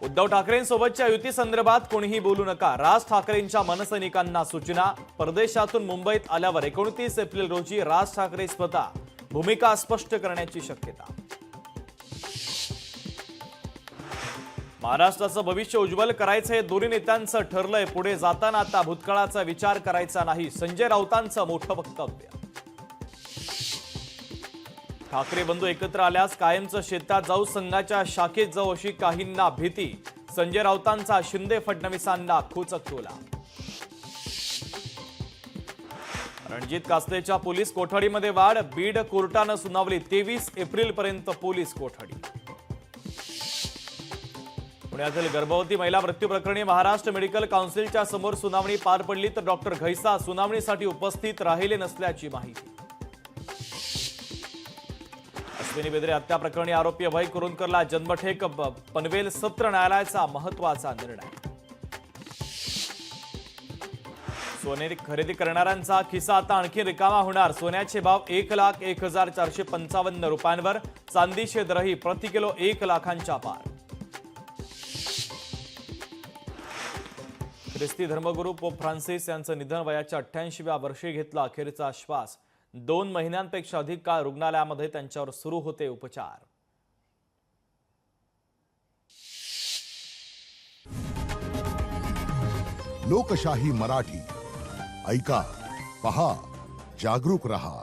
उद्धव ठाकरेंसोबतच्या युती संदर्भात कोणीही बोलू नका, राज ठाकरेंच्या मनसैनिकांना सूचना। परदेशातून मुंबईत आल्यावर 29 एप्रिल रोजी राज ठाकरे स्वतः भूमिका स्पष्ट करण्याची शक्यता। महाराष्ट्राचं भविष्य उज्ज्वल करायचं हे दोन्ही नेत्यांचं ठरलंय, पुढे जाताना आता भूतकाळाचा विचार करायचा नाही, संजय राऊतांचं मोठं वक्तव्य। ठाकरे बंधू एकत्र आल्यास कायमचं शेतात जाऊ, संघाच्या शाखेत जाऊ अशी काहींना भीती, संजय राऊतांचा शिंदे फडणवीसांना खोचक टोला। रणजित कासलेच्या पोलीस कोठडीमध्ये वाढ, बीड कोर्टानं सुनावली 23 एप्रिल पर्यंत पोलीस कोठडी। पुण्यातील गर्भवती महिला मृत्यू प्रकरणी महाराष्ट्र मेडिकल काउन्सिलच्या समोर सुनावणी पार पडली, तर डॉक्टर घैसा सुनावणीसाठी उपस्थित राहिले नसल्याची माहिती। अश्विनी बेदरे हत्या प्रकरणी आरोपी अभय कुरुंदकरला जन्मठेप, पनवेल सत्र न्यायालयाचा महत्त्वाचा निर्णय। सोने खरेदी करणाऱ्यांचा खिसा आता आणखी रिकामा होणार, सोन्याचे भाव 1,01,455 रुपयांवर, चांदीचे दरही प्रति किलो 1 लाखांच्या पार। ख्रिस्ती धर्मगुरू पोप फ्रान्सिस यांचं निधन, वयाच्या 88व्या वर्षी घेतला अखेरचा श्वास। 2 महिन्यांपेक्षा अधिक काळ रुग्णालयामध्ये त्यांच्यावर सुरू होते उपचार। लोकशाही मराठी ऐका, पहा, जागरूक रहा।